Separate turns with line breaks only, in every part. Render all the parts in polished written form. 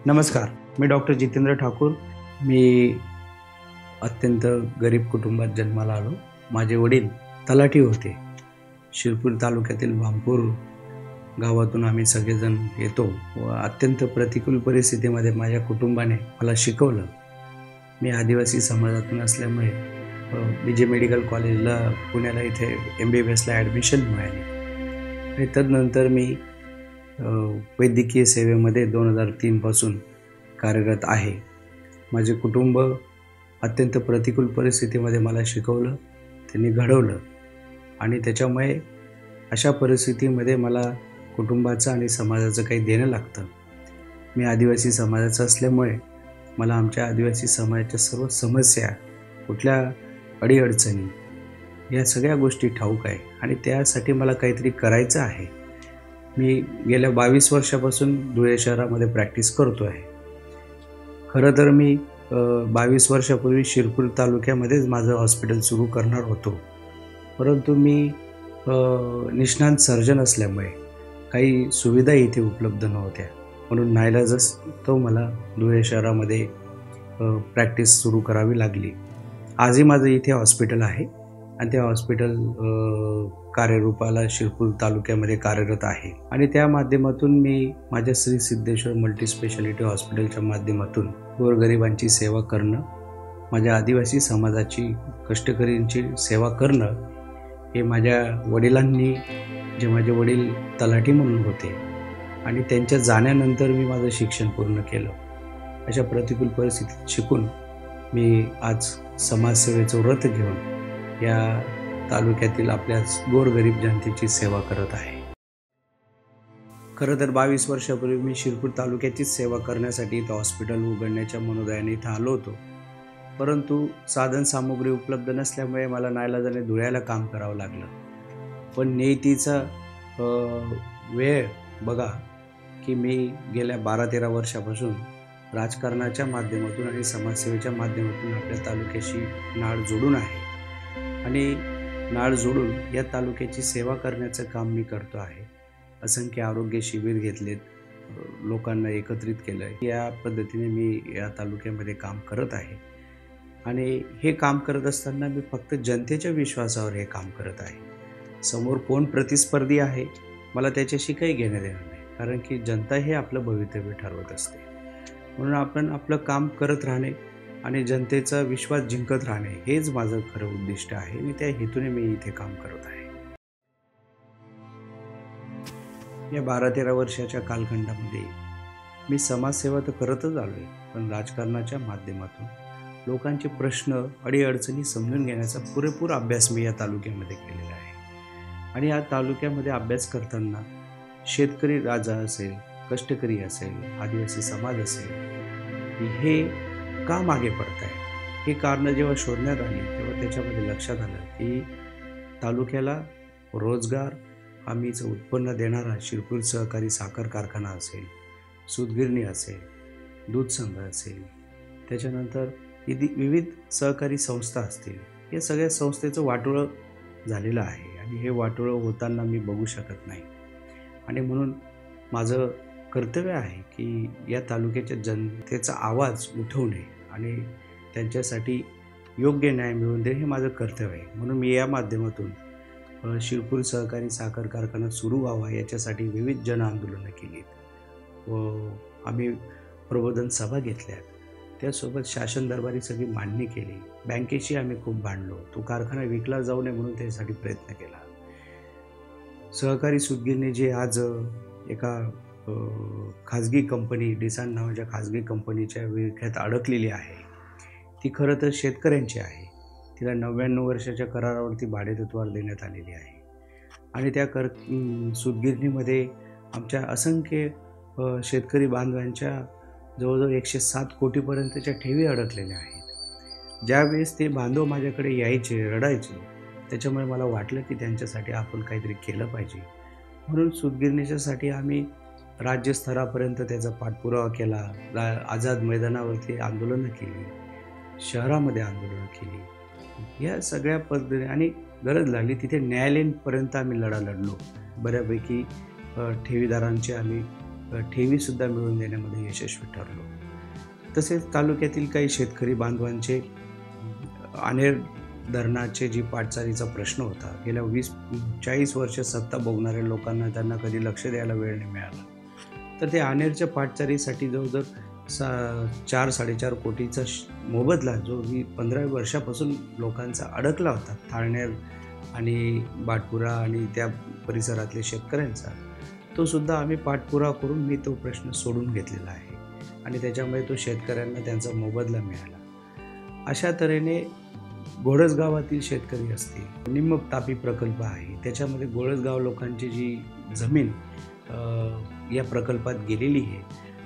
नमस्कार, मी डॉक्टर जितेंद्र ठाकूर. मी अत्यंत गरीब कुटुंबात जन्माला आलो. माझे वडील तलाठी होते. शिरपूर तालुक्यातील भामपूर गावातून आम्ही सगळेजण येतो व अत्यंत प्रतिकूल परिस्थितीमध्ये माझ्या कुटुंबाने मला शिकवलं. मी आदिवासी समाजातून असल्यामुळे BJ मेडिकल कॉलेजला पुण्याला इथे MBBSला ॲडमिशन मिळाली आणि तदनंतर मी वैद्यकीय सेवेमध्ये 2003 पासून कार्यरत आहे. माझे कुटुंब अत्यंत प्रतिकूल परिस्थितीमध्ये मला शिकवलं, त्यांनी घडवलं आणि त्याच्यामुळे अशा परिस्थितीमध्ये मला कुटुंबाचं आणि समाजाचं काही देणं लागतं. मी आदिवासी समाजाचं असल्यामुळे मला आमच्या आदिवासी समाजाच्या सर्व समस्या, कुठल्या अडीअडचणी या सगळ्या गोष्टी ठाऊक आहे आणि त्यासाठी मला काहीतरी करायचं आहे. मी गेल्या 22 वर्षापासून धुळे शहरामध्ये प्रॅक्टिस करतो आहे. खरं तर मी 22 वर्षापूर्वी शिरपूर तालुक्यामध्येच माझं हॉस्पिटल सुरू करणार होतो, परंतु मी निष्णात सर्जन असल्यामुळे काही सुविधा इथे उपलब्ध नव्हत्या, म्हणून नाईलाजास्तव मला धुळे शहरामध्ये प्रॅक्टिस सुरू करावी लागली. आजही माझं इथे हॉस्पिटल आहे आणि त्या हॉस्पिटल कार्यरूपाला शिरपूर तालुक्यामध्ये कार्यरत आहे आणि त्या माध्यमातून मी माझ्या श्री सिद्धेश्वर मल्टीस्पेशालिटी हॉस्पिटलच्या माध्यमातून गोरगरिबांची सेवा करणं, माझ्या आदिवासी समाजाची कष्टकरींची सेवा करणं हे माझ्या वडिलांनी, जे माझे वडील तलाठी म्हणून होते आणि त्यांच्या जाण्यानंतर मी माझं शिक्षण पूर्ण केलं. अशा प्रतिकूल परिस्थितीत शिकून मी आज समाजसेवेचं व्रत घेऊन या तालुक्यातील आपल्या गोरगरीब जनतेची सेवा करत आहे. खरं तर 22 वर्षापूर्वी मी शिरपूर तालुक्याचीच सेवा करण्यासाठी इथं हॉस्पिटल उघडण्याच्या मनोदयाने इथं आलो होतो, परंतु साधनसामुग्री उपलब्ध नसल्यामुळे मला नाईलाजाने धुळ्याला काम करावं लागलं. पण नियतीचा वेळ बघा की मी गेल्या 12-13 वर्षापासून राजकारणाच्या माध्यमातून आणि समाजसेवेच्या माध्यमातून आपल्या तालुक्याशी नाळ जोडून आहे आणि नाळ जोडून या तालुक्याची सेवा करण्याचं काम मी करतो आहे. असंख्य आरोग्य शिबिर घेतलेत, लोकांना एकत्रित केलं आहे. या पद्धतीने मी या तालुक्यामध्ये काम करत आहे आणि हे काम करत असताना मी फक्त जनतेच्या विश्वासावर हे काम करत आहे. समोर कोण प्रतिस्पर्धी आहे मला त्याच्याशी काही घेणं देणं नाही, कारण की जनता हे आपलं भवितव्य ठरवत असते. म्हणून आपण आपलं काम करत राहणे आणि जनतेचा विश्वास जिंकत राहणे हेच माझं खरं उद्दिष्ट आहे आणि त्या हेतूने मी इथे काम करत आहे. या 12-13 वर्षाच्या कालखंडामध्ये मी समाजसेवा तर करतच आलो आहे, पण राजकारणाच्या माध्यमातून लोकांचे प्रश्न, अडीअडचणी समजून घेण्याचा पुरेपूर अभ्यास मी या तालुक्यामध्ये केलेला आहे आणि या तालुक्यामध्ये अभ्यास करताना शेतकरी राजा असेल, कष्टकरी असेल, आदिवासी समाज असेल, हे का मागे पडत आहे हे कारणं जेव्हा शोधण्यात आली तेव्हा त्याच्यामध्ये लक्षात आलं की तालुक्याला रोजगार हमीचं उत्पन्न देणारा शिरपूर सहकारी साखर कारखाना असेल, सूतगिरणी असेल, दूध संघ असेल, त्याच्यानंतर विविध सहकारी संस्था असतील, या सगळ्या संस्थेचं वाटोळं झालेलं आहे आणि हे वाटोळं होताना मी बघू शकत नाही आणि म्हणून माझं कर्तव्य आहे की या तालुक्याच्या जनतेचा आवाज उठवणे आणि त्यांच्यासाठी योग्य न्याय मिळवून देणे हे माझं कर्तव्य आहे. म्हणून मी या माध्यमातून शिरपूर सहकारी साखर कारखाना सुरू व्हावा याच्यासाठी विविध जन आंदोलनं केलीत व आम्ही प्रबोधन सभा घेतल्यात. त्यासोबत शासन दरबारी सगळी मांडणी केली. बँकेशी आम्ही खूप भांडलो, तो कारखाना विकला जाऊ नये म्हणून त्यासाठी प्रयत्न केला. सहकारी सूतगिरणी जी आज एका खाजगी कंपनी, डिसान नावाच्या खाजगी कंपनीच्या विळख्यात अडकलेली आहे, ती खरं तर शेतकऱ्यांची आहे. तिला 99 वर्षाच्या करारावरती भाडेतत्त्वावर देण्यात आलेली आहे आणि त्या सूतगिरणीमध्ये आमच्या असंख्य शेतकरी बांधवांच्या जवळजवळ 107 कोटीपर्यंतच्या ठेवी अडकलेल्या आहेत. ज्यावेळेस ते बांधव माझ्याकडे यायचे, रडायचे, त्याच्यामुळे मला वाटलं की त्यांच्यासाठी आपण काहीतरी केलं पाहिजे. म्हणून सूतगिरणीच्यासाठी आम्ही राज्यस्तरापर्यंत त्याचा पाठपुरावा केला. आझाद मैदानावरती आंदोलनं केली, शहरामध्ये आंदोलनं केली, या सगळ्या पद्धतीने आणि गरज लागली तिथे न्यायालयीनपर्यंत आम्ही लढलो. बऱ्यापैकी ठेवीदारांचे आम्ही ठेवीसुद्धा मिळवून देण्यामध्ये यशस्वी ठरलो. तसेच तालुक्यातील काही शेतकरी बांधवांचे अनेर धरणाचे जी पाटचारीचा प्रश्न होता, गेल्या 20-40 वर्ष सत्ता भोगणाऱ्या लोकांना त्यांना कधी लक्ष द्यायला वेळ नाही मिळाला. तर ते अनेरच्या पाटचारीसाठी जवळजवळ 4-4.5 कोटीचा मोबदला जो 15 वर्षापासून लोकांचा अडकला होता, थाळनेर आणि बाटपुरा आणि त्या परिसरातल्या शेतकऱ्यांचा, तो सुद्धा आम्ही पाठपुरावा करून मी तो प्रश्न सोडून घेतलेला आहे आणि त्याच्यामुळे तो शेतकऱ्यांना त्यांचा मोबदला मिळाला. अशा तऱ्हेने घोडस गावातील शेतकरी असतील, निम्म तापी प्रकल्प आहे, त्याच्यामध्ये घोडसगाव लोकांची जी जमीन या प्रकल्पात गेलेली आहे,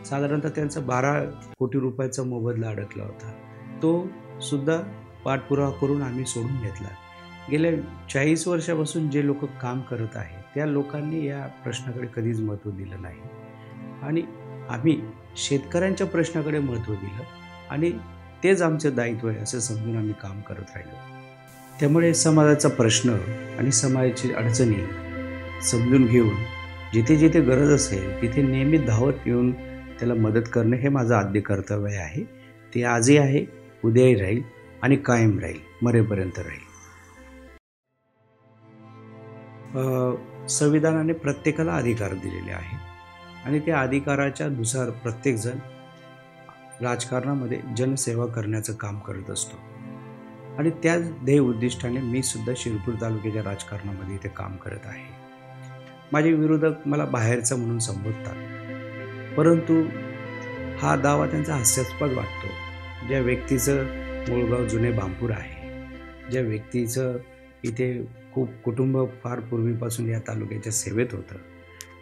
साधारणतः त्यांचा 12 कोटी रुपयाचा मोबदला अडकला होता, तो सुद्धा पाठपुरावा करून आम्ही सोडून घेतला. गेल्या 40 वर्षापासून जे लोक काम करत आहेत त्या लोकांनी या प्रश्नाकडे कधीच महत्त्व दिलं नाही आणि आम्ही शेतकऱ्यांच्या प्रश्नाकडे महत्त्व दिलं आणि तेच आमचं दायित्व आहे असं समजून आम्ही काम करत राहिलो. त्यामुळे समाजाचा प्रश्न आणि समाजाची अडचणी समजून घेऊन जिथे जिथे गरज असेल तिथे नेहमी धावत येऊन त्याला मदत करणं हे माझं आद्य कर्तव्य आहे. ते आजही आहे, उद्याही राहील आणि कायम राहील, मरेपर्यंत राहील. संविधानाने प्रत्येकाला अधिकार दिलेले आहे आणि त्या अधिकाराच्या नुसार प्रत्येकजण राजकारणामध्ये जनसेवा करण्याचं काम करत असतो आणि त्याच ध्येय उद्दिष्टाने मी सुद्धा शिरपूर तालुक्याच्या राजकारणामध्ये इथे काम करत आहे. माझे विरोधक मला बाहेरचा म्हणून संबोधतात, परंतु हा दावा त्यांचा हास्यास्पद वाटतो. ज्या व्यक्तीचं मूळगाव जुने भामपूर आहे, ज्या व्यक्तीचं इथे खूप कुटुंब फार पूर्वीपासून या तालुक्याच्या सेवेत होतं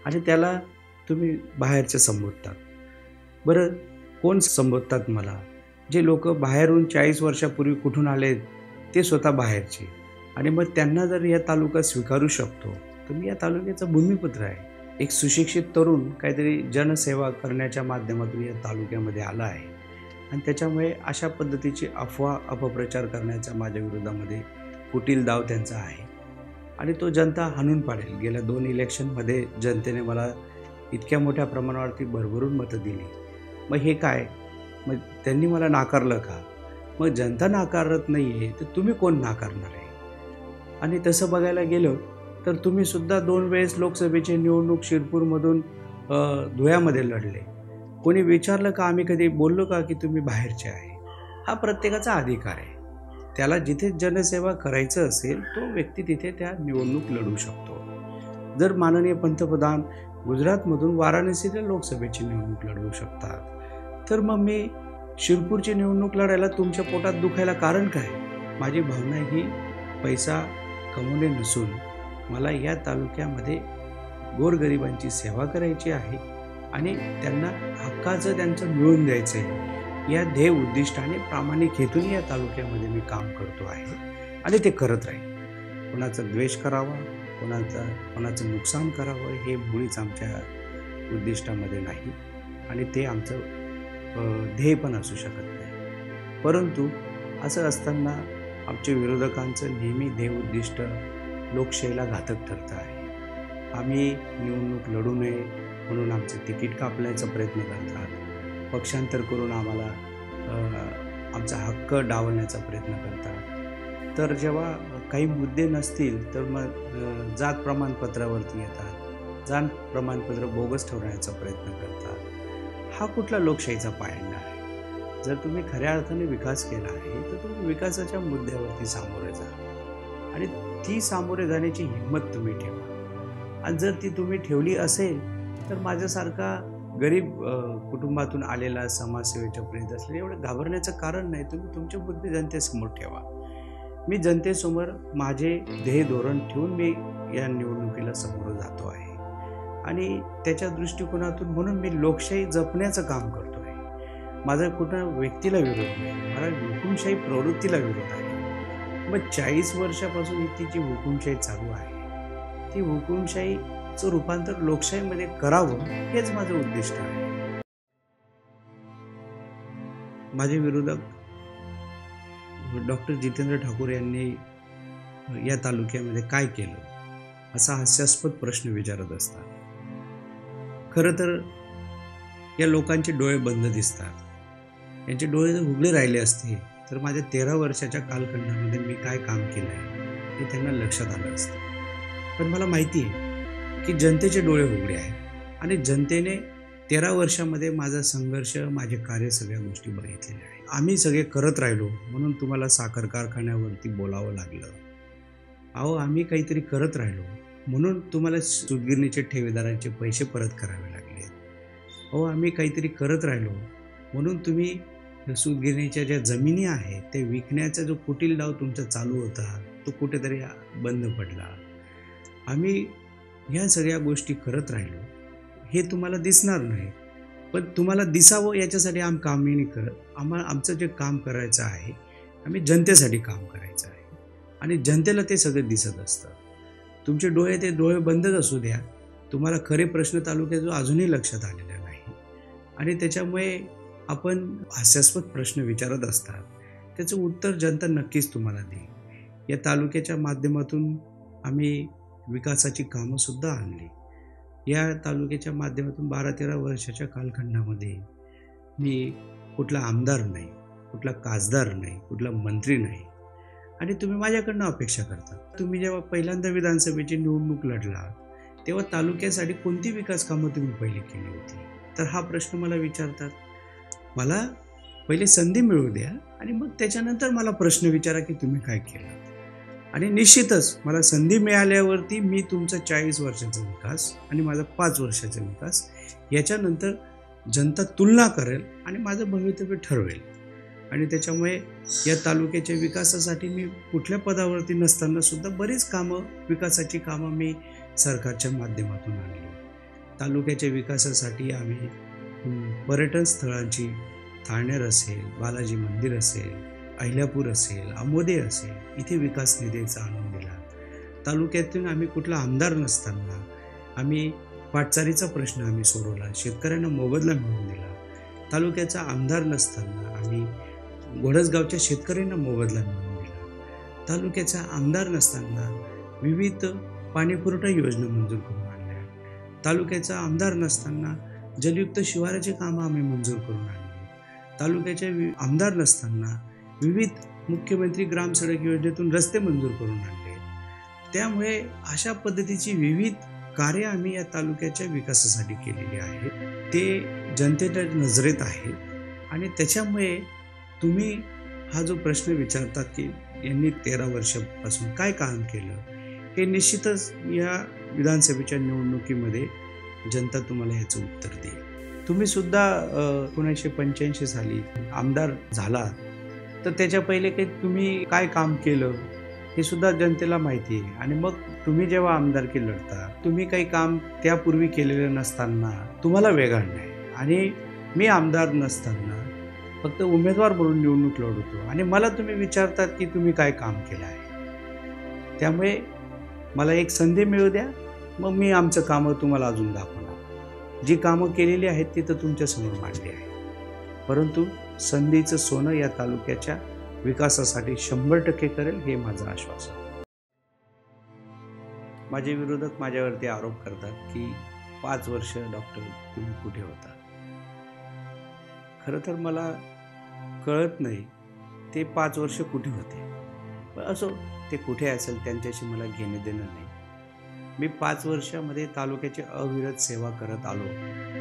आणि त्याला तुम्ही बाहेरचं संबोधतात. बरं, कोण संबोधतात मला? जे लोक बाहेरून 40 वर्षापूर्वी कुठून आले ते स्वतः बाहेरचे आणि मग त्यांना जर या तालुका स्वीकारू शकतो तर मी या तालुक्याचा भूमिपुत्र आहे. एक सुशिक्षित तरुण काहीतरी जनसेवा करण्याच्या माध्यमातून या तालुक्यामध्ये आला आहे आणि त्याच्यामुळे अशा पद्धतीची अफवा अपप्रचार करण्याचा माझ्या विरोधामध्ये कुटील डाव त्यांचा आहे आणि तो जनता हाणून पाडेल. गेल्या 2 इलेक्शनमध्ये जनतेने मला इतक्या मोठ्या प्रमाणावरती भरभरून मतं दिली. मग हे काय? मग त्यांनी मला नाकारलं का? मग जनता नाकारत नाही आहे तर तुम्ही कोण नाकारणार आहे? आणि तसं बघायला गेलं तर तुम्ही सुद्धा 2 वेळेस लोकसभेची निवडणूक शिरपूरमधून धुळ्यामध्ये लढले. कोणी विचारलं का? आम्ही कधी बोललो का की तुम्ही बाहेरचे आहे? हा प्रत्येकाचा अधिकार आहे. त्याला जिथे जनसेवा करायचं असेल तो व्यक्ती तिथे त्या निवडणूक लढू शकतो. जर माननीय पंतप्रधान गुजरातमधून वाराणसीला लोकसभेची निवडणूक लढवू शकतात तर मग मी शिरपूरची निवडणूक लढायला तुमच्या पोटात दुखायला कारण काय? माझी भावना ही पैसा कमवणे नसून मला या तालुक्यामध्ये गोरगरिबांची सेवा करायची आहे आणि त्यांना हक्काचं त्यांचं मिळवून द्यायचं आहे. या ध्येय उद्दिष्टाने प्रामाणिक हेतून या तालुक्यामध्ये मी काम करतो आहे आणि ते करत राहील. कोणाचा द्वेष करावा, कोणाचं नुकसान करावं हे मुळीच आमच्या उद्दिष्टामध्ये नाही आणि ते आमचं ध्येय पण असू शकत नाही. परंतु असं असताना आमच्या विरोधकांचं नेहमी ध्येय उद्दिष्ट लोकशाहीला घातक ठरतं आहे. आम्ही निवडणूक लढू नये म्हणून आमचं तिकीट कापण्याचा प्रयत्न करतात, पक्षांतर करून आम्हाला आमचा हक्क डावलण्याचा प्रयत्न करतात. तर जेव्हा काही मुद्दे नसतील तर मग जात प्रमाणपत्रावरती येतात, जात प्रमाणपत्र बोगस ठेवण्याचा प्रयत्न करतात. हा कुठला लोकशाहीचा पायंडा आहे? जर तुम्ही खऱ्या अर्थाने विकास केला आहे तर तुम्ही विकासाच्या मुद्द्यावरती सामोरे जा आणि ती सामोरे जाण्याची हिंमत तुम्ही ठेवा आणि जर ती तुम्ही ठेवली असेल तर माझ्यासारखा गरीब कुटुंबातून आलेला समाजसेवेच्या प्रेरित असलेला एवढं घाबरण्याचं कारण नाही. तुम्ही तुमचे मुद्दे जनतेसमोर ठेवा. मी जनतेसमोर माझे ध्येय धोरण ठेवून मी या निवडणुकीला समोर जातो आहे आणि त्याच्या दृष्टिकोनातून म्हणून मी लोकशाही जपण्याचं काम करतो आहे. माझा कुठं व्यक्तीला विरोध नाही, मला हुकुमशाही प्रवृत्तीला विरोध आहे. मग 40 वर्षापासून ती जी हुकुमशाही चालू आहे ती हुकुमशाहीचं रूपांतर लोकशाहीमध्ये करावं हेच माझं उद्दिष्ट आहे. माझे विरोधक डॉक्टर जितेंद्र ठाकूर यांनी या तालुक्यामध्ये काय केलं असा हास्यास्पद प्रश्न विचारत असतात. खरं तर या लोकांचे डोळे बंद दिसतात. यांचे डोळे जर उघडे राहिले असते तर माझ्या 13 वर्षाच्या कालखंडामध्ये मी काय काम केलं आहे हे त्यांना लक्षात आलं असतं. पण मला माहिती आहे की जनतेचे डोळे उघडे आहेत आणि जनतेने 13 वर्षामध्ये माझा संघर्ष, माझे कार्य, सगळ्या गोष्टी बघितलेल्या आहेत. आम्ही सगळे करत राहिलो म्हणून तुम्हाला साखर कारखान्यावरती बोलावं लागलं. अहो, आम्ही काहीतरी करत राहिलो म्हणून तुम्हाला सूतगिरणीचे ठेवीदारांचे पैसे परत करावे लागले. अहो, आम्ही काहीतरी करत राहिलो म्हणून तुम्ही सूतगिरणीच्या ज्या जमिनी आहेत ते विकण्याचा जो कुटील डाव तुमचा चालू होता तो कुठेतरी बंद पडला. आम्ही ह्या सगळ्या गोष्टी करत राहिलो. हे तुम्हाला दिसणार नाही, पण तुम्हाला दिसावं याच्यासाठी कामही नाही करत. आमचं जे काम करायचं आहे, आम्ही जनतेसाठी काम करायचं आहे आणि जनतेला ते सगळं दिसत असतं. तुमचे डोळे ते डोळे बंदच असू द्या, तुम्हाला खरे प्रश्न तालुक्याचा अजूनही लक्षात आलेला नाही आणि त्याच्यामुळे आपण हास्यास्पद प्रश्न विचारत असतात. त्याचं उत्तर जनता नक्कीच तुम्हाला देईल. या तालुक्याच्या माध्यमातून आम्ही विकासाची कामंसुद्धा आणली. या तालुक्याच्या माध्यमातून 12-13 वर्षाच्या कालखंडामध्ये मी कुठला आमदार नाही, कुठला खासदार नाही, कुठला मंत्री नाही आणि तुम्ही माझ्याकडनं अपेक्षा करता. तुम्ही जेव्हा पहिल्यांदा विधानसभेची निवडणूक लढला तेव्हा तालुक्यासाठी कोणती विकास कामं तुम्ही पहिली केली होती, तर हा प्रश्न मला विचारतात. मला पहिले संधी मिळू द्या आणि मग त्याच्यानंतर मला प्रश्न विचारा की तुम्ही काय केलं. आणि निश्चितच मला संधी मिळाल्यावरती मी तुमचा 40 वर्षाचा विकास आणि माझा 5 वर्षाचा विकास याच्यानंतर जनता तुलना करेल आणि माझं भवितव्य ठरवेल. आणि त्याच्यामुळे या तालुक्याच्या विकासासाठी मी कुठल्या पदावरती नसताना सुद्धा बरीच कामं, विकासाची कामं मी सरकारच्या माध्यमातून आणली. तालुक्याच्या विकासासाठी आम्ही पर्यटन स्थळांची, थाळनेर असेल, बालाजी मंदिर असेल, अहिल्यापूर असेल, आंबोदे असेल, इथे विकास निधीचा आणून दिला. तालुक्यातून आम्ही कुठला आमदार नसताना आम्ही पाटचारीचा प्रश्न आम्ही सोडवला, शेतकऱ्यांना मोबदला मिळवून दिला. तालुक्याचा आमदार नसताना आम्ही घोडसगावच्या शेतकऱ्यांना मोबदला मिळवून दिला. तालुक्याचा आमदार नसताना विविध पाणीपुरवठा योजना मंजूर करून आणल्या. तालुक्याचा आमदार नसताना जलयुक्त शिवाराची कामं आम्ही मंजूर करून आणली. तालुक्याचे आमदार नसताना विविध मुख्यमंत्री ग्रामसडक योजनेतून रस्ते मंजूर करून आणले. त्यामुळे अशा पद्धतीची विविध कार्य आम्ही या तालुक्याच्या विकासासाठी केलेली आहेत. ते जनतेच्या नजरेत आहे आणि त्याच्यामुळे तुम्ही हा जो प्रश्न विचारतात की यांनी 13 वर्षापासून काय काम केलं, हे निश्चितच या विधानसभेच्या निवडणुकीमध्ये जनता तुम्हाला याचं उत्तर देईल. तुम्ही सुद्धा 1985 साली आमदार झालात, तर त्याच्या पहिले काही तुम्ही काय काम केलं हे सुद्धा जनतेला माहिती आहे. आणि मग तुम्ही जेव्हा आमदारकी लढता, तुम्ही काही काम त्यापूर्वी केलेलं नसताना तुम्हाला वेगळा नाही आणि मी आमदार नसताना फक्त उमेदवार म्हणून निवडणूक लढवतो आणि मला तुम्ही विचारतात की तुम्ही काय काम केलं आहे. त्यामुळे मला एक संधी मिळू द्या, मग मी आमचं कामं तुम्हाला अजून दाखवणार. जी कामं केलेली आहेत ती तर तुमच्यासमोर मांडली आहे, परंतु संधीचं सोनं या तालुक्याच्या विकासासाठी 100% करेल हे माझं आश्वासन. माझे विरोधक माझ्यावरती आरोप करतात की 5 वर्ष डॉक्टर तुम्ही कुठे होता. खरं तर मला कळत नाही ते 5 वर्ष कुठे होते. पण असो, ते कुठे असेल त्यांच्याशी मला घेणं देणं नाही. मी 5 वर्षामध्ये तालुक्याची अविरत सेवा करत आलो.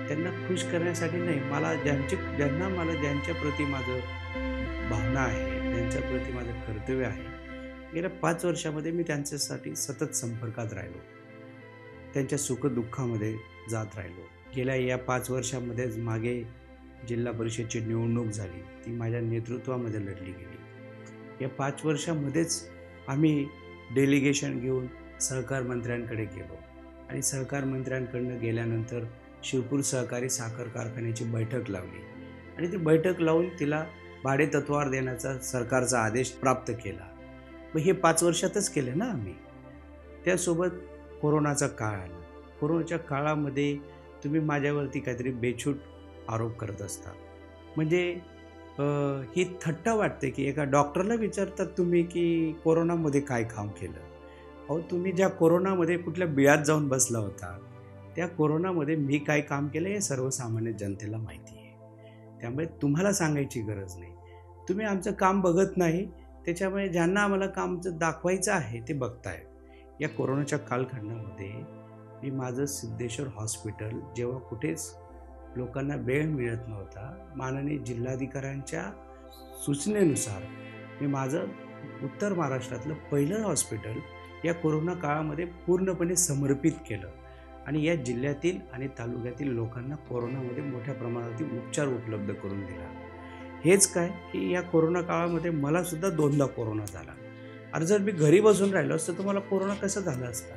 त्यांना खुश करण्यासाठी नाही, ज्यांच्या प्रती माझं भावना आहे, त्यांच्याप्रती माझं कर्तव्य आहे. गेल्या 5 वर्षामध्ये मी त्यांच्यासाठी सतत संपर्कात राहिलो, त्यांच्या सुखदुःखामध्ये जात राहिलो. गेल्या या 5 वर्षामध्येच मागे जिल्हा परिषदची निवडणूक झाली, ती माझ्या नेतृत्वामध्ये लढली गेली. या 5 वर्षामध्येच आम्ही डेलिगेशन घेऊन सहकार मंत्र्यांकडे गेलो आणि सहकार मंत्र्यांकडनं गेल्यानंतर शिवपूर सहकारी साखर कारखान्याची बैठक लावली आणि ती बैठक लावून तिला भाडेतत्वावर देण्याचा सरकारचा आदेश प्राप्त केला. मग हे 5 वर्षातच केलं ना आम्ही. त्यासोबत कोरोनाचा काळ आला. कोरोनाच्या काळामध्ये तुम्ही माझ्यावरती काहीतरी बेछूट आरोप करत असता. म्हणजे ही थट्टा वाटते की एका डॉक्टरला विचारतात तुम्ही की कोरोनामध्ये काय काम केलं. अहो, तुम्ही ज्या कोरोनामध्ये कुठल्या बिळात जाऊन बसला होता, त्या कोरोनामध्ये मी काय काम केलं हे सर्वसामान्य जनतेला माहिती आहे. त्यामुळे तुम्हाला सांगायची गरज नाही. तुम्ही आमचं काम बघत नाही, त्याच्यामुळे ज्यांना आम्हाला काम दाखवायचं आहे ते बघताय. या कोरोनाच्या कालखंडामध्ये मी माझं सिद्धेश्वर हॉस्पिटल, जेव्हा कुठेच लोकांना वेळ मिळत नव्हता, माननीय जिल्हाधिकाऱ्यांच्या सूचनेनुसार मी माझं उत्तर महाराष्ट्रातलं पहिलं हॉस्पिटल या कोरोना काळामध्ये पूर्णपणे समर्पित केलं आणि या जिल्ह्यातील आणि तालुक्यातील लोकांना कोरोनामध्ये मोठ्या प्रमाणात उपचार उपलब्ध करून दिला. हेच काय की या कोरोना काळामध्ये मला सुद्धा 2दा कोरोना झाला. अरे जर मी घरी बसून राहिलो असतं तर मला कोरोना कसं झाला असता?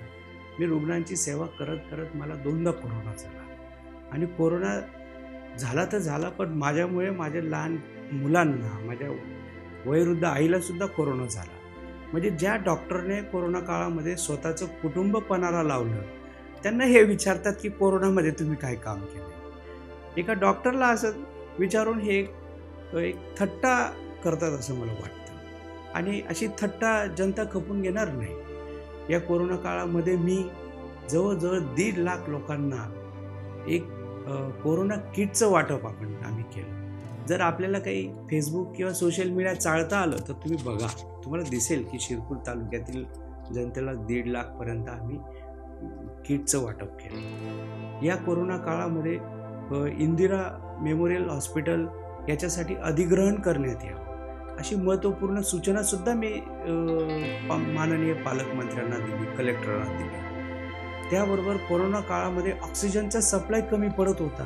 मी रुग्णांची सेवा करत करत मला 2दा कोरोना झाला आणि कोरोना झाला तर झाला, पण माझ्यामुळे माझ्या लहान मुलांना, माझ्या वयोवृद्ध आईला सुद्धा कोरोना झाला. म्हणजे ज्या डॉक्टरने कोरोना काळामध्ये स्वतःचं कुटुंब पणाला लावलं, त्यांना हे विचारतात की कोरोनामध्ये तुम्ही काय काम केलं. एका डॉक्टरला असं विचारून हे एक थट्टा करतात असं मला वाटतं आणि अशी थट्टा जनता खपून घेणार नाही. या कोरोना काळामध्ये मी जवळजवळ 1.5 लाख लोकांना एक कोरोना किटचं वाटप आम्ही केलं. जर आपल्याला काही फेसबुक किंवा सोशल मीडिया चालता आलं तर तुम्ही बघा, तुम्हाला दिसेल की शिरपूर तालुक्यातील जनतेला 1.5 लाखपर्यंत आम्ही किटचं वाटप केलं. या कोरोना काळामध्ये इंदिरा मेमोरियल हॉस्पिटल याच्यासाठी अधिग्रहण करण्यात यावं अशी महत्त्वपूर्ण सूचनासुद्धा मी माननीय पालकमंत्र्यांना दिली, कलेक्टरांना दिली. त्याबरोबर कोरोना काळामध्ये ऑक्सिजनचा सप्लाय कमी पडत होता,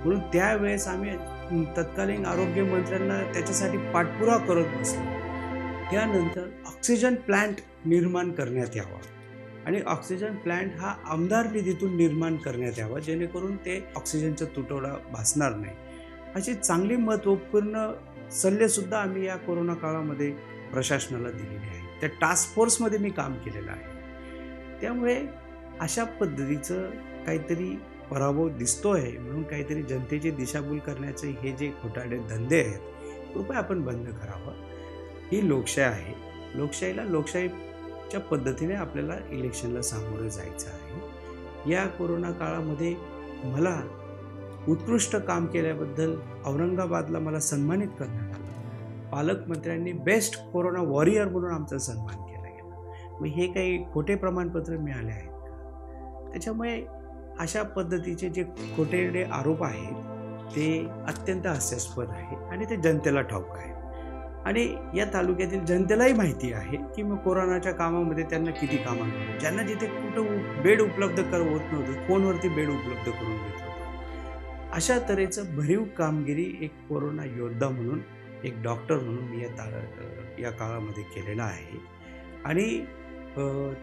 म्हणून त्यावेळेस आम्ही तत्कालीन आरोग्यमंत्र्यांना त्याच्यासाठी पाठपुरावा करत बसलो. त्यानंतर ऑक्सिजन प्लांट निर्माण करण्यात यावा आणि ऑक्सिजन प्लांट हा आमदार निधीतून निर्माण करण्यात यावा, जेणेकरून ते ऑक्सिजनचा तुटवडा भासणार नाही. अशी चांगली महत्त्वपूर्ण सल्लेसुद्धा आम्ही या कोरोना काळामध्ये प्रशासनाला दिलेले आहेत. त्या टास्क फोर्समध्ये मी काम केलेलं आहे. त्यामुळे अशा पद्धतीचं काहीतरी पराभव दिसतो आहे, म्हणून काहीतरी जनतेची दिशाभूल करण्याचे हे जे खोटारडे धंदे आहेत, कृपया आपण बंद करावं. ही लोकशाही आहे. लोकशाहीला लोकशाहीच्या पद्धतीने आपल्याला इलेक्शनला सामोरं जायचं आहे. या कोरोना काळामध्ये मला उत्कृष्ट काम केल्याबद्दल औरंगाबादला मला सन्मानित करण्यात आलं. पालकमंत्र्यांनी बेस्ट कोरोना वॉरियर म्हणून आमचा सन्मान केला गेला. मग हे काही खोटे प्रमाणपत्र मिळाले आहेत का? त्याच्यामुळे अशा पद्धतीचे जे खोटे आरोप आहेत ते अत्यंत हास्यास्पद आहे आणि ते जनतेला ठाऊक आहे आणि या तालुक्यातील जनतेलाही माहिती आहे की मग कोरोनाच्या कामामध्ये त्यांना किती कामं मिळाली. ज्यांना जिथे कुठं बेड उपलब्ध होत नव्हतं, फोनवरती बेड उपलब्ध करून देत होतं. अशा तऱ्हेचं भरीव कामगिरी एक कोरोना योद्धा म्हणून, एक डॉक्टर म्हणून मी या काळामध्ये केलेला आहे आणि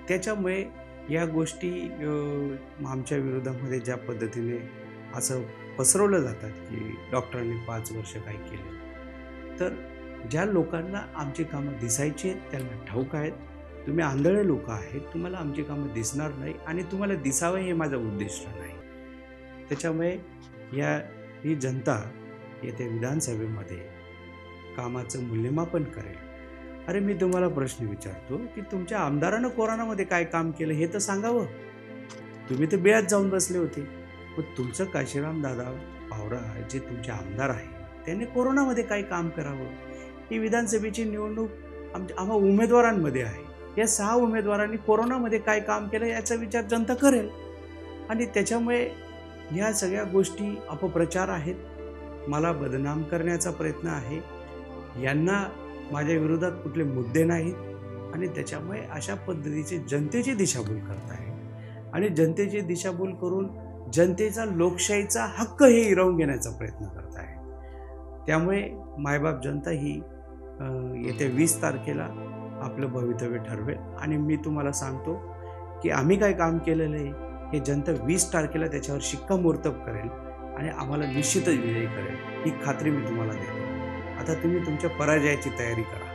त्याच्यामुळे या गोष्टी आमच्या विरोधामध्ये ज्या पद्धतीने असं पसरवलं जातात की डॉक्टरांनी 5 वर्ष काय केलं, तर ज्या लोकांना आमची कामं दिसायची आहेत त्यांना ठाऊक आहेत. तुम्ही आंधळे लोक आहेत, तुम्हाला आमची कामं दिसणार नाही आणि तुम्हाला दिसावं हे माझं उद्दिष्ट नाही. त्याच्यामुळे ही जनता येत्या विधानसभेमध्ये कामाचं मूल्यमापन करेल. अरे मी तुम्हाला प्रश्न विचारतो की तुमच्या आमदारानं कोरोनामध्ये काय काम केलं हे तर सांगावं. तुम्ही तर बिळात जाऊन बसले होते. मग तुमचं काशीराम दादा पावरा जे तुमचे आमदार आहेत त्यांनी कोरोनामध्ये काय काम करावं? ही विधानसभेची निवडणूक आम्हा उमेदवारांमध्ये आहे. या 6 उमेदवारांनी कोरोनामध्ये काय काम केलं याचा विचार जनता करेल आणि त्याच्यामुळे ह्या सगळ्या गोष्टी अपप्रचार आहेत. मला बदनाम करण्याचा प्रयत्न आहे. यांना माझ्या विरोधात कुठले मुद्दे नाहीत आणि त्याच्यामुळे अशा पद्धतीचे जनतेची दिशाभूल करत आहे आणि जनतेची दिशाभूल करून जनतेचा लोकशाहीचा हक्क हे हिरावून घेण्याचा प्रयत्न करत आहे. त्यामुळे मायबाप जनता ही येत्या 20 तारखेला आपलं भवितव्य ठरवेल आणि मी तुम्हाला सांगतो की आम्ही काय काम केलेलं आहे हे जनता 20 तारखेला त्याच्यावर शिक्कामोर्तब करेल आणि आम्हाला निश्चितच विजयी करेल, ही खात्री मी तुम्हाला देतो. आता तुम्ही तुमच्या पराजयाची तयारी करा.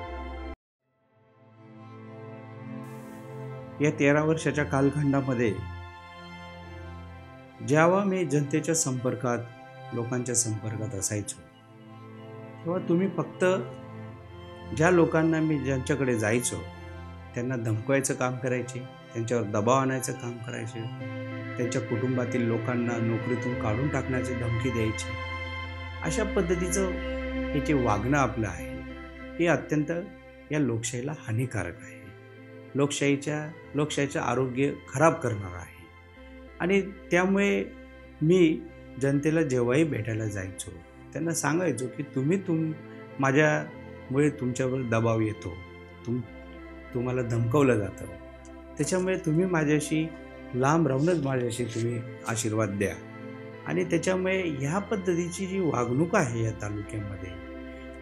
या 13 वर्षाच्या कालखंडामध्ये जेव्हा मी जनतेच्या संपर्कात, लोकांच्या संपर्कात असायचो, तेव्हा तुम्ही फक्त ज्या लोकांना मी ज्यांच्याकडे जायचो त्यांना धमकवायचं काम करायचे, त्यांच्यावर दबाव आणायचं काम करायचे. त्यांच्या कुटुंबातील लोकांना नोकरीतून काढून टाकण्याची धमकी द्यायची. अशा पद्धतीचं हे जे वागणं आपलं आहे हे अत्यंत या लोकशाहीला हानिकारक आहे. लोकशाहीचं आरोग्य खराब करणारं आहे. आणि त्यामुळे मी जनतेला जेव्हाही भेटायला जायचो त्यांना सांगायचो की माझ्यामुळे तुमच्यावर दबाव येतो, तुम्हाला धमकवलं जातं, त्याच्यामुळे तुम्ही माझ्याशी लांब राहूनच माझ्याशी तुम्ही आशीर्वाद द्या. आणि त्याच्यामुळे ह्या पद्धतीची जी वागणूक आहे या तालुक्यामध्ये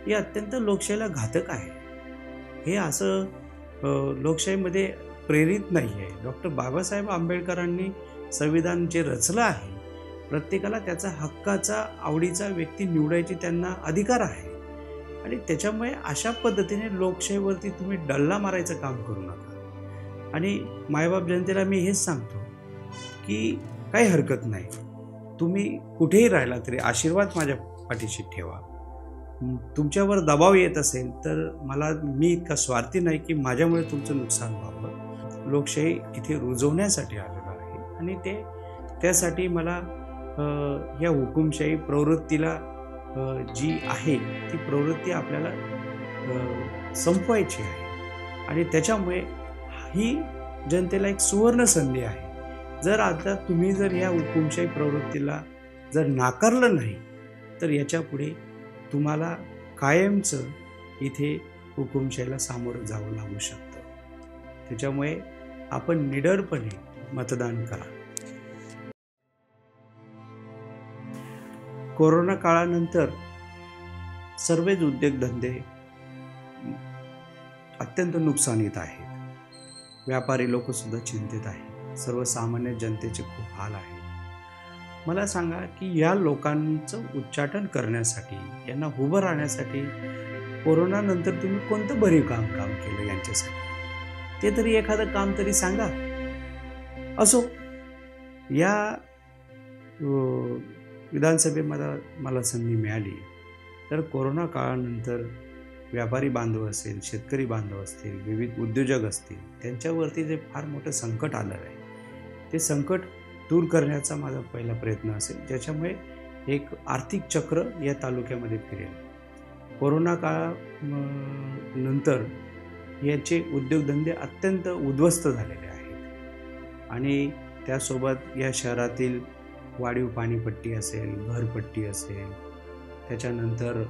ही अत्यंत लोकशाहीला घातक आहे. हे असं लोकशाहीमध्ये प्रेरित नाही आहे. डॉक्टर बाबासाहेब आंबेडकरांनी संविधान जे रचलं आहे, प्रत्येकाला त्याचा हक्काचा आवडीचा व्यक्ती निवडायची त्यांना अधिकार आहे. आणि त्याच्यामुळे अशा पद्धतीने लोकशाहीवरती तुम्ही डल्ला मारायचं काम करू नका. आणि मायबाप जनतेला मी हेच सांगतो की काही हरकत नाही, तुम्ही कुठेही राहिला तरी आशीर्वाद माझ्या पाठीशी ठेवा. तुमच्यावर दबाव येत असेल तर मी इतका स्वार्थी नाही की माझ्यामुळे तुमचं नुकसान व्हावं. लोकशाही इथे रुजवण्यासाठी आलेलो आहे आणि त्यासाठी मला या हुकुमशाही प्रवृत्तीला जी आहे ती प्रवृत्ती आपल्याला संपवायची आहे. आणि त्याच्यामुळे ही जनतेला एक सुवर्ण संधी आहे. जर आता तुम्ही जर या हुकुमशाही प्रवृत्तीला जर नाकारलं नाही तर याच्या पुढे तुम्हाला कायमचं इथे हुकुमशाहीला सामोरं जावं लागू शकतं. त्याच्यामुळे आपण निडरपणे मतदान करा. कोरोना काळानंतर सर्वच उद्योगधंदे अत्यंत नुकसानीत आहेत. व्यापारी लोक सुद्धा चिंतित आहेत. सर्वसामान्य जनतेचे खूप हाल आहेत. मला सांगा की या लोकांचं उच्चाटन करण्यासाठी, यांना उभं राहण्यासाठी कोरोनानंतर तुम्ही कोणतं भरीव काम केलं यांच्यासाठी? ते तरी एखादं काम तरी सांगा. असो, या विधानसभेमध्ये मला संधी मिळाली तर कोरोना काळानंतर व्यापारी बांधव असेल, शेतकरी बांधव असतील, विविध उद्योजक असतील, त्यांच्यावरती जे फार मोठं संकट आलं आहे ते संकट दूर करण्याचा माझा पहिला प्रयत्न असेल, ज्याच्यामुळे एक आर्थिक चक्र या तालुक्यामध्ये फिरेल. कोरोना काळानंतर याचे उद्योगधंदे अत्यंत उद्ध्वस्त झालेले आहेत. आणि त्यासोबत या शहरातील वाढीव पाणीपट्टी असेल, घरपट्टी असेल, त्याच्यानंतर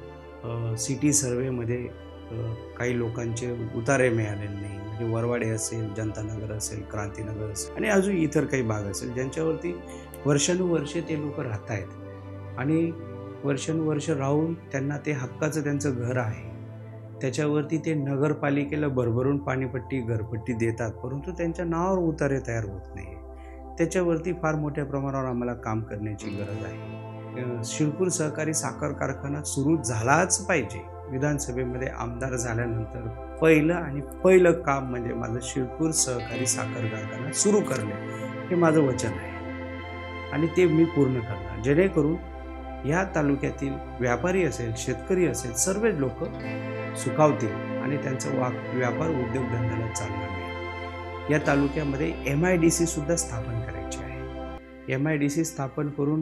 सिटी सर्वेमध्ये काही लोकांचे उतारे मिळालेले नाही, म्हणजे वरवाडे असेल, जनतानगर असेल, क्रांतीनगर असेल आणि अजून इतर काही भाग असेल ज्यांच्यावरती वर्षानुवर्षे ते लोक राहत आहेत. आणि वर्षानुवर्ष राहून त्यांना ते हक्काचं त्यांचं घर आहे, त्याच्यावरती ते नगरपालिकेला भरभरून पाणीपट्टी घरपट्टी देतात, परंतु त्यांच्या नावावर उतारे तयार होत नाही. त्याच्यावरती फार मोठ्या प्रमाणावर आम्हाला काम करण्याची गरज आहे. शिरपूर सहकारी साखर कारखाना सुरू झालाच पाहिजे. विधानसभेमध्ये आमदार झाल्यानंतर पहिलं काम म्हणजे माझं शिरपूर सहकारी साखर कारखाना सुरू करणे हे माझं वचन आहे आणि ते मी पूर्ण करणार, जेणेकरून या तालुक्यातील व्यापारी असेल, शेतकरी असेल, सर्वच लोक सुखावतील आणि त्यांचं व्यापार उद्योगधंद्याला चालना मिळेल. या तालुक्यामध्ये MIDC सुद्धा स्थापन करायची आहे. MIDC स्थापन करून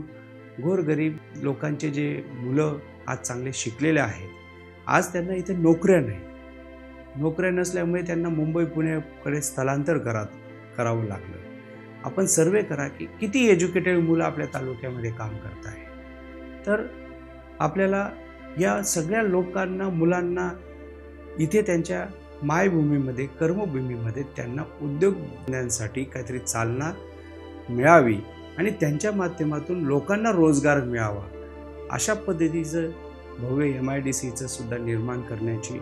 गोरगरीब लोकांचे जे मुलं आज चांगले शिकलेले आहेत, आज त्यांना इथे नोकऱ्या नसल्यामुळे त्यांना मुंबई पुण्याकडे स्थलांतर करावं लागलं. आपण सर्वे करा की किती एज्युकेटेड मुलं आपल्या तालुक्यामध्ये काम करत आहे. तर आपल्याला या सगळ्या लोकांना, मुलांना इथे त्यांच्या मायभूमीमध्ये, कर्मभूमीमध्ये त्यांना उद्योगधंद्यांसाठी काहीतरी चालना मिळावी आणि त्यांच्या माध्यमातून लोकांना रोजगार मिळावा, अशा पद्धतीचं भव्य MIDCचं सुद्धा निर्माण करण्याची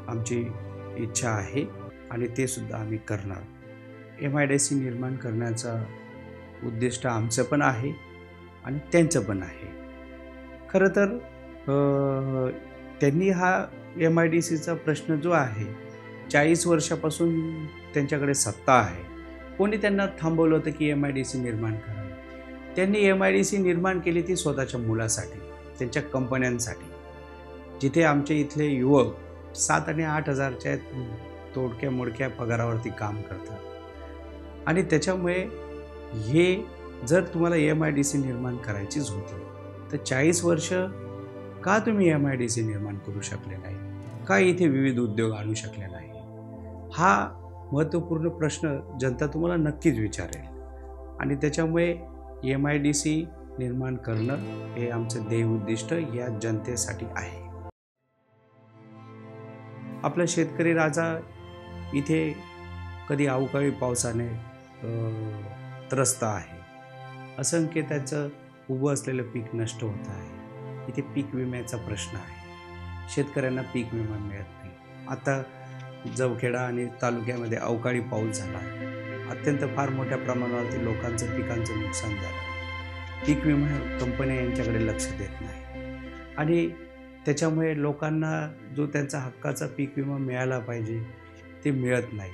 आमची इच्छा आहे आणि ते सुद्धा आम्ही करणार. MIDC निर्माण करण्याचा उद्दिष्ट आमचं पण आहे आणि त्यांचं पण आहे. खरं तर त्यांनी हा MIDCचा प्रश्न जो आहे 40 वर्षापासून त्यांच्याकडे सत्ता आहे. कोणी त्यांना थांबवलं होतं की MIDC निर्माण करा? त्यांनी MIDC निर्माण केली ती स्वतःच्या मुलासाठी, त्यांच्या कंपन्यांसाठी, जिथे आमचे इथले युवक 7 आणि 8 हजारच्या तोडक्या मोडक्या पगारावरती काम करतात. आणि त्याच्यामुळे हे जर तुम्हाला MIDC निर्माण करायचीच होती तर 40 वर्ष का तुम्ही MIDC निर्माण करू शकले नाही? का इथे विविध उद्योग आणू शकले नाही? हा महत्त्वपूर्ण प्रश्न जनता तुम्हाला नक्कीच विचारेल आणि त्याच्यामुळे MIDC निर्माण करणं हे आमचं ध्येय उद्दिष्ट या जनतेसाठी आहे. आपला शेतकरी राजा इथे कधी अवकाळी पावसाने त्रस्त आहे. असंख्य त्याचं उभं असलेलं पीक नष्ट होत आहे. इथे पीक विम्याचा प्रश्न आहे. शेतकऱ्यांना पीक विमा मिळत नाही. आता जवखेडा आणि तालुक्यामध्ये अवकाळी पाऊस झाला. अत्यंत फार मोठ्या प्रमाणावरती लोकांचं पिकांचं नुकसान झालं. पीक विमा कंपन्या यांच्याकडे लक्ष देत नाही आणि त्याच्यामुळे लोकांना जो त्यांचा हक्काचा पीक विमा मिळाला पाहिजे ते मिळत नाही.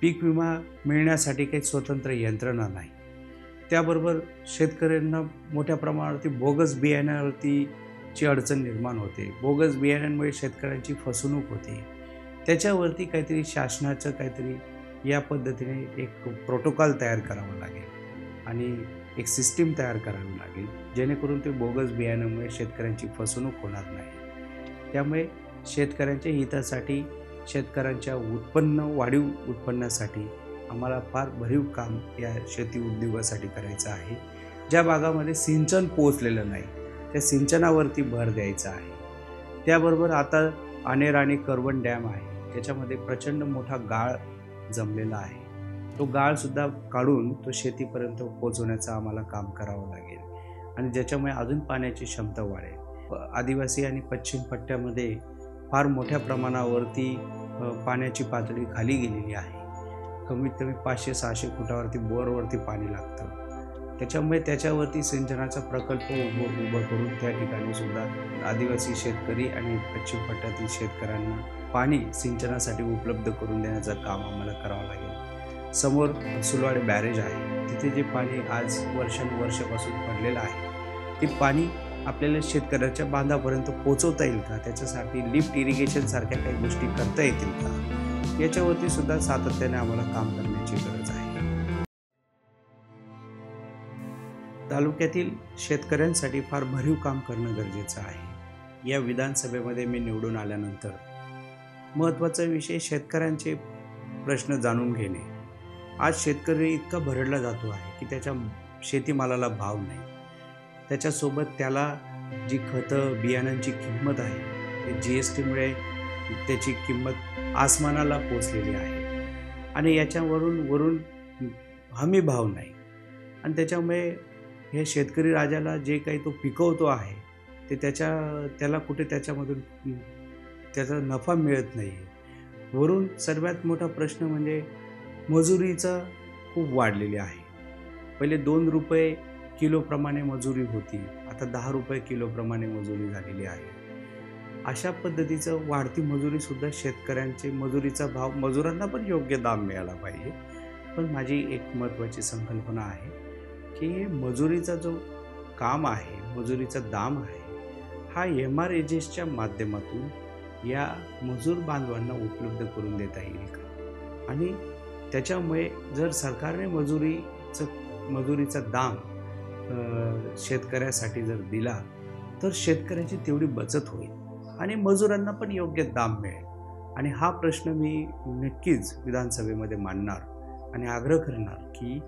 पीक विमा मिळण्यासाठी काही स्वतंत्र यंत्रणा नाही. त्याबरोबर शेतकऱ्यांना मोठ्या प्रमाणावरती बोगस बियाण्यावरतीची अडचण निर्माण होते. बोगस बियाण्यांमुळे शेतकऱ्यांची फसवणूक होते. त्याच्यावरती काहीतरी शासनाचं काहीतरी या पद्धतीने एक प्रोटोकॉल तयार करावं लागेल आणि एक सिस्टीम तयार करावी लागेल जेणेकरून ते बोगस बियाण्यामुळे शेतकऱ्यांची फसवणूक होणार नाही. त्यामुळे शेतकऱ्यांच्या हितासाठी, शेतकऱ्यांच्या वाढीव उत्पन्नासाठी आम्हाला फार भरीव काम या शेती उद्योगासाठी करायचं आहे. ज्या भागामध्ये सिंचन पोहोचलेलं नाही त्या सिंचनावरती भर द्यायचा आहे. त्याबरोबर आता आनेर आणि करवण डॅम आहे, त्याच्यामध्ये प्रचंड मोठा गाळ जमलेला आहे. तो गाळसुद्धा काढून तो शेतीपर्यंत पोहोचवण्याचं आम्हाला काम करावं लागेल आणि ज्याच्यामुळे अजून पाण्याची क्षमता वाढेल. आदिवासी आणि पश्चिम पट्ट्यामध्ये फार मोठ्या प्रमाणावरती पाण्याची पातळी खाली गेलेली आहे. कमीत कमी 500-600 फुटावरती बोरवरती पाणी लागतं. त्याच्यामुळे त्याच्यावरती सिंचनाचा प्रकल्प उभं करून त्या ठिकाणी सुद्धा आदिवासी शेतकरी आणि पश्चिम पट्ट्यातील शेतकऱ्यांना पाणी सिंचनासाठी उपलब्ध करून देण्याचं काम आम्हाला करावं लागेल. समोर सुलवाडे बॅरेज आहे, तिथे जे पाणी आज वर्षानुवर्षापासून पडलेलं आहे ते पाणी आपल्याला शेतकऱ्याच्या बांधापर्यंत पोहोचवता येईल का? त्याच्यासाठी लिफ्ट इरिगेशन सारख्या काही गोष्टी करता येतील का? याच्यावरती सुद्धा सातत्याने आम्हाला काम करण्याची गरज आहे. तालुक्यातील शेतकऱ्यांसाठी फार भरीव काम करणं गरजेचं आहे. या विधानसभेमध्ये मी निवडून आल्यानंतर महत्त्वाचा विषय शेतकऱ्यांचे प्रश्न जाणून घेणे. आज शेतकरी इतका भरडला जातो आहे की त्याच्या शेतीमालाला भाव नाही. त्याच्यासोबत त्याला जी खतं बियाणांची किंमत आहे ते GSTमुळे त्याची किंमत आसमानाला पोचलेली आहे आणि याच्यावरून हमी भाव नाही आणि त्याच्यामुळे हे शेतकरी राजाला जे काही तो पिकवतो आहे ते त्याला कुठे त्याच्यामधून त्याचा नफा मिळत नाही. वरून सर्वात मोठा प्रश्न म्हणजे मजुरीचा खूप वाढलेली आहे. पहिले 2 रुपये किलोप्रमाणे मजुरी होती, आता 10 रुपये किलोप्रमाणे मजुरी झालेली आहे. अशा पद्धतीचं वाढती मजुरीसुद्धा शेतकऱ्यांचे मजुरीचा भाव, मजुरांना पण योग्य दाम मिळाला पाहिजे. पण माझी एक महत्त्वाची संकल्पना आहे की मजुरीचा जो काम आहे, मजुरीचा दाम आहे, हा MRAGESच्या माध्यमातून या मजूर बांधवांना उपलब्ध करून देता येईल का? आणि त्याच्यामुळे जर सरकारने मजुरीचा दाम शेतकऱ्यासाठी जर दिला तर शेतकऱ्याची तेवढी बचत होईल आणि मजुरांना पण योग्य दाम मिळेल. आणि हा प्रश्न मी नक्कीच विधानसभेमध्ये मांडणार आणि आग्रह करणार की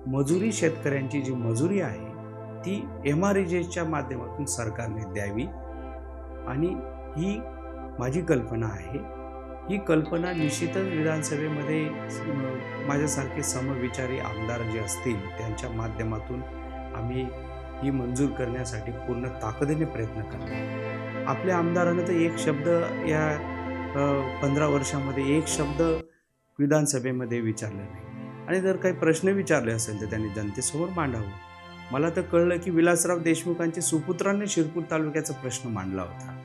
मजुरी, शेतकऱ्यांची जी मजुरी आहे ती MRAGESच्या माध्यमातून सरकारने द्यावी. आणि ही माझी कल्पना आहे. ही कल्पना निश्चितच विधानसभेमध्ये माझ्यासारखे समविचारी आमदार जे असतील त्यांच्या माध्यमातून आम्ही ही मंजूर करण्यासाठी पूर्ण ताकदीने प्रयत्न करणार. आपल्या आमदारांना तर एक शब्द या 15 वर्षामध्ये एक शब्द विधानसभेमध्ये विचारले नाही आणि जर काही प्रश्न विचारले असेल तर त्यांनी जनतेसमोर मांडावं. मला तर कळलं की विलासराव देशमुखांच्या सुपुत्रांनी शिरपूर तालुक्याचा प्रश्न मांडला होता.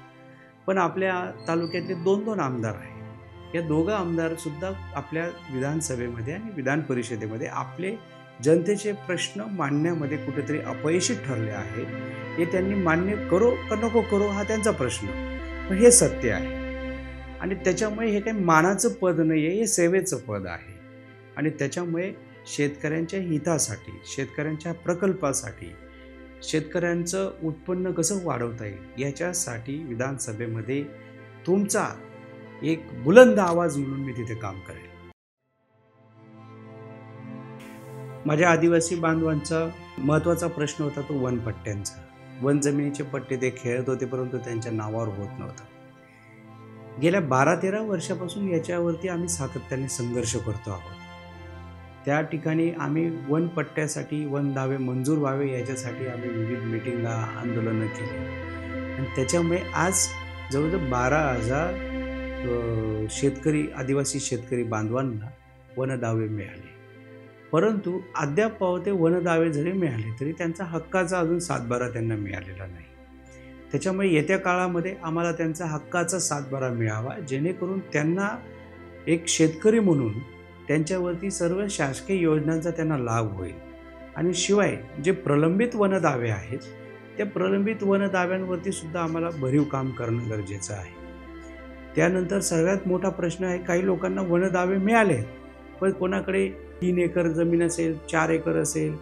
पण आपल्या तालुक्यातले 2 आमदार आहेत. या दोघं आमदारसुद्धा आपल्या विधानसभेमध्ये आणि विधान परिषदेमध्ये आपले जनतेचे प्रश्न मांडण्यामध्ये कुठेतरी अपयशी ठरले आहेत. हे त्यांनी मान्य करो का नको करो हा त्यांचा प्रश्न, पण हे सत्य आहे. आणि त्याच्यामुळे हे काही मानाचं पद नाही आहे, हे सेवेचं पद आहे. आणि त्याच्यामुळे शेतकऱ्यांच्या हितासाठी, शेतकऱ्यांच्या प्रकल्पासाठी, शेतकऱ्यांचं उत्पन्न कसं वाढवता येईल याच्यासाठी विधानसभेमध्ये तुमचा एक बुलंद आवाज म्हणून मी तिथे काम करेल. माझ्या आदिवासी बांधवांचा महत्त्वाचा प्रश्न होता तो वनपट्ट्यांचा. वन जमिनीचे पट्टे ते खेळत होते, परंतु त्यांच्या नावावर होत नव्हतं. गेल्या 12-13 वर्षापासून याच्यावरती आम्ही सातत्याने संघर्ष करतो आहोत. त्या ठिकाणी आम्ही वनपट्ट्यासाठी वन दावे मंजूर व्हावे याच्यासाठी आम्ही विविध मिटिंगा, आंदोलनं केली आणि त्याच्यामुळे आज जवळजवळ 12,000 आदिवासी शेतकरी बांधवांना वनदावे मिळाले. परंतु अद्याप ते वनदावे जरी मिळाले तरी त्यांचा हक्काचा अजून सातबारा त्यांना मिळालेला नाही. त्याच्यामुळे येत्या काळामध्ये आम्हाला त्यांचा हक्काचा सातबारा मिळावा, जेणेकरून त्यांना एक शेतकरी म्हणून त्यांच्यावरती सर्व शासकीय योजनांचा त्यांना लाभ होईल. आणि शिवाय जे प्रलंबित वनदावे आहेत त्या प्रलंबित वनदाव्यांवरती सुद्धा आम्हाला भरीव काम करणं गरजेचं आहे. त्यानंतर सर्वात मोठा प्रश्न आहे, काही लोकांना वनदावे मिळाले पण कोणाकडे 3 एकर जमीन असेल, 4 एकर असेल,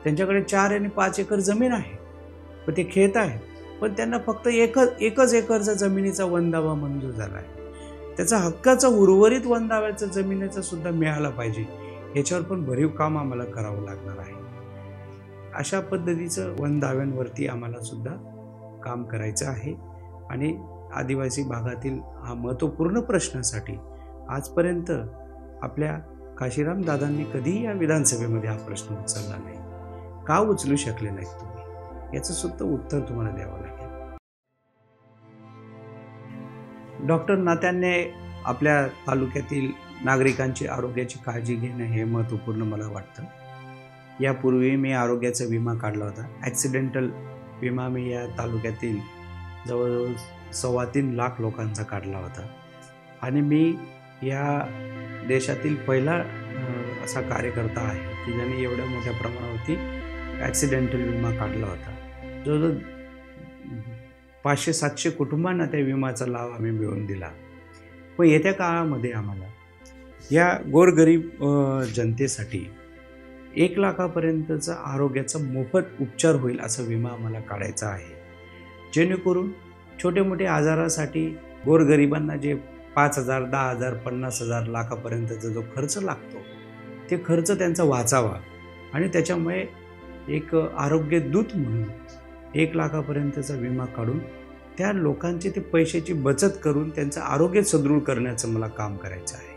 त्यांच्याकडे 4 आणि 5 एकर जमीन आहे पण ते खेळत आहेत, पण त्यांना फक्त एकच एकरचा जमिनीचा वनदावा मंजूर झाला आहे. त्याचा हक्काचा उर्वरित वनदाव्याचा जमिनीचा सुद्धा मिळाला पाहिजे, याच्यावर पण भरीव काम आम्हाला करावं लागणार आहे. अशा पद्धतीचं वनदाव्यांवरती आम्हाला सुद्धा काम करायचं आहे. आणि आदिवासी भागातील हा महत्त्वपूर्ण प्रश्नासाठी आजपर्यंत आपल्या काशीराम दादांनी कधीही या विधानसभेमध्ये हा प्रश्न उचलला नाही. का उचलू शकले नाहीत तुम्ही, याचं सुद्धा उत्तर तुम्हाला द्यावं लागेल. डॉक्टर नात्याने आपल्या तालुक्यातील नागरिकांची आरोग्याची काळजी घेणं हे महत्त्वपूर्ण मला वाटतं. यापूर्वी मी आरोग्याचा विमा काढला होता. ॲक्सिडेंटल विमा मी या तालुक्यातील जवळजवळ 3.25 लाख लोकांचा काढला होता. आणि मी या देशातील पहिला असा कार्यकर्ता आहे की ज्याने एवढ्या मोठ्या प्रमाणावरती ॲक्सिडेंटल विमा काढला होता. जवळजवळ 500-700 कुटुंबांना त्या विम्याचा लाभ आम्ही मिळवून दिला. पण येत्या काळामध्ये आम्हाला या गोरगरीब जनतेसाठी 1 लाखापर्यंतचा आरोग्याचा मोफत उपचार होईल असा विमा आम्हाला काढायचा आहे, जेणेकरून छोटे मोठे आजारासाठी गोरगरिबांना जे 5,000, 10,000, 50,000 लाखापर्यंतचा जो खर्च लागतो ते खर्च त्यांचा वाचावा. आणि त्याच्यामुळे एक आरोग्य दूत म्हणून 1 लाखापर्यंतचा विमा काढून त्या लोकांची ते पैशाची बचत करून त्यांचं आरोग्य सदृढ करण्याचं मला काम करायचं आहे.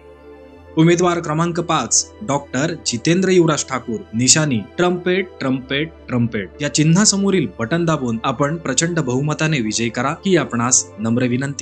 उमेदवार क्रमांक 5 डॉक्टर जितेंद्र युवराज ठाकूर. निशाणी ट्रम्पेट ट्रम्पेट ट्रम्पेट या चिन्हासमोरील बटन दाबून आपण प्रचंड बहुमताने विजयी करा ही आपणास नम्र विनंती.